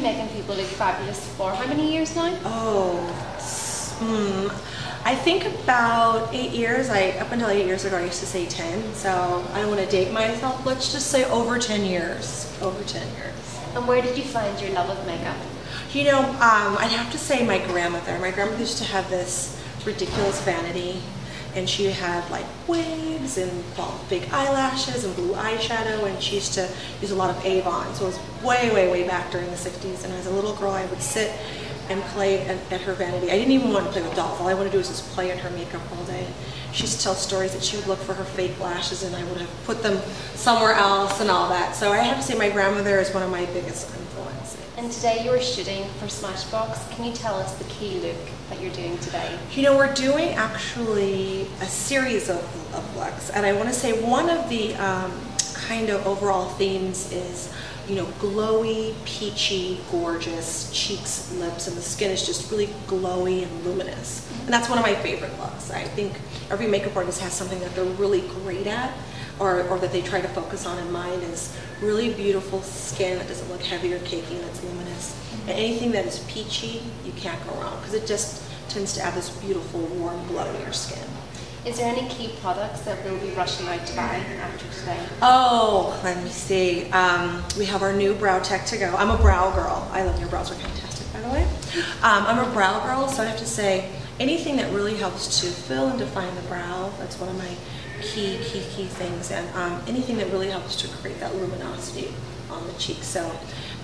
been making people look fabulous for how many years now? I think about 8 years. Up until 8 years ago, I used to say 10. So I don't want to date myself. Let's just say over 10 years. Over 10 years. And where did you find your love of makeup? You know, I'd have to say my grandmother. My grandmother used to have this ridiculous vanity, and she had like waves and big eyelashes and blue eyeshadow, and she used to use a lot of Avon. So it was way, way, way back during the 60s. And as a little girl, I would sit and play at her vanity. I didn't even want to play with dolls. All I wanted to do was just play in her makeup all day. She used to tell stories that she would look for her fake lashes and I would have put them somewhere else and all that. So I have to say my grandmother is one of my biggest influences. And today you are shooting for Smashbox. Can you tell us the key look that you're doing today? You know, we're doing actually a series of looks, and I want to say one of the kind of overall themes is, you know, glowy, peachy, gorgeous cheeks, lips, and the skin is just really glowy and luminous. And that's one of my favorite looks. I think every makeup artist has something that they're really great at, or that they try to focus on in mind, is really beautiful skin that doesn't look heavy or cakey and it's luminous. And anything that is peachy, you can't go wrong, because it just tends to add this beautiful, warm glow to your skin. Is there any key products that we'll be rushing out to buy after today? Oh, let me see. We have our new Brow Tech to go. I'm a brow girl. I love your brows are fantastic, by the way. I'm a brow girl, so I have to say anything that really helps to fill and define the brow, that's one of my key things, and anything that really helps to create that luminosity on the cheeks. So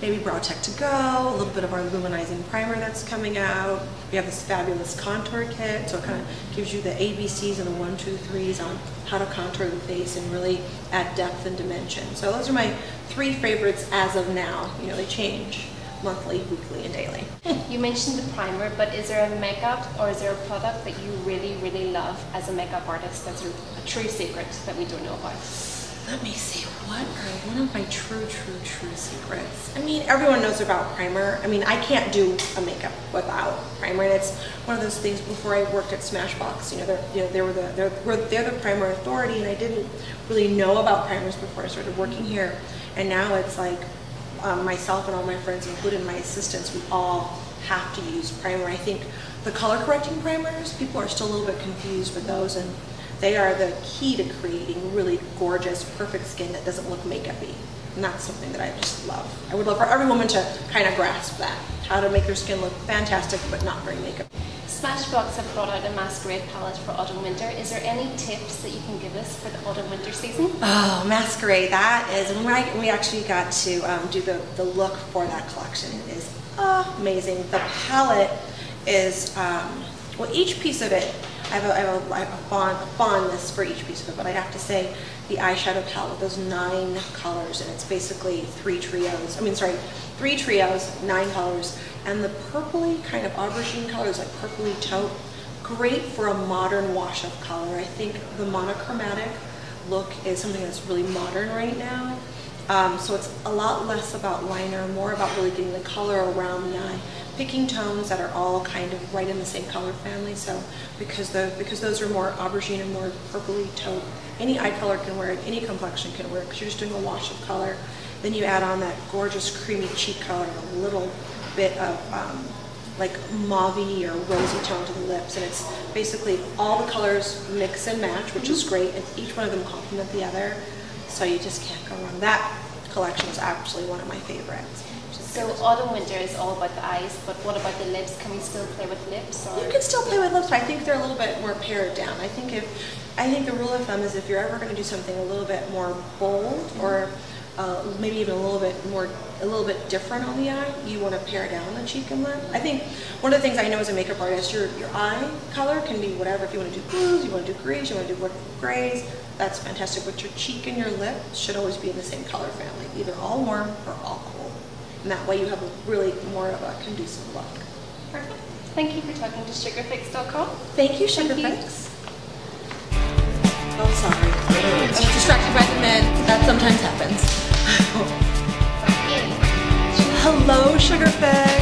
maybe Brow Tech to go, a little bit of our luminizing primer that's coming out. We have this fabulous contour kit, so it kind of gives you the ABCs and the 1, 2, 3s on how to contour the face and really add depth and dimension. So those are my 3 favorites as of now. You know, they change monthly, weekly, and daily. You mentioned the primer, but is there a makeup or is there a product that you really, really love as a makeup artist that's a true secret that we don't know about? Let me see, what are one of my true secrets? I mean, everyone knows about primer. I mean, I can't do a makeup without primer, and it's one of those things. Before I worked at Smashbox, they're the primer authority, and I didn't really know about primers before I started working here. And now it's like myself and all my friends, including my assistants, we all have to use primer. I think the color correcting primers, people are still a little bit confused with those, and they are the key to creating really gorgeous, perfect skin that doesn't look makeup-y. And that's something that I just love. I would love for every woman to kind of grasp that, how to make their skin look fantastic but not very makeup. Smashbox have brought out a masquerade palette for autumn-winter. Is there any tips that you can give us for the autumn-winter season? Oh, masquerade, that is, when we actually got to do the look for that collection, it is amazing. The palette is, well, each piece of it, I have a fondness for each piece of it, but I have to say the eyeshadow palette, those 9 colors, and it's basically 3 trios, 9 colors, and the purpley kind of aubergine colors, like purpley taupe, great for a modern wash of color. I think the monochromatic look is something that's really modern right now, so it's a lot less about liner, more about really getting the color around the eye. Picking tones that are all kind of right in the same color family, so because those are more aubergine and more purpley taupe, any eye color can wear it, any complexion can wear it, because you're just doing a wash of color. Then you add on that gorgeous creamy cheek color, a little bit of like mauve-y or rosy tone to the lips, and it's basically all the colors mix and match, which is great, and each one of them complement the other, so you just can't go wrong. That collection is actually one of my favorites. So autumn-winter is all about the eyes, but what about the lips? Can we still play with lips? Or? You can still play with lips, but I think they're a little bit more pared down. I think the rule of thumb is if you're ever going to do something a little bit more bold, or maybe even a little bit different on the eye, you want to pare down the cheek and lip. I think one of the things I know as a makeup artist, your eye color can be whatever. If you want to do blues, you want to do greens, you want to do grays, that's fantastic. But your cheek and your lip should always be in the same color family, either all warm or all cold. And that way you have a really more of a conducive look. Perfect. Thank you for talking to sugarfix.com. Thank you, Sugarfix. Oh, sorry. I was distracted by the men. That sometimes happens. Hello, Sugarfix.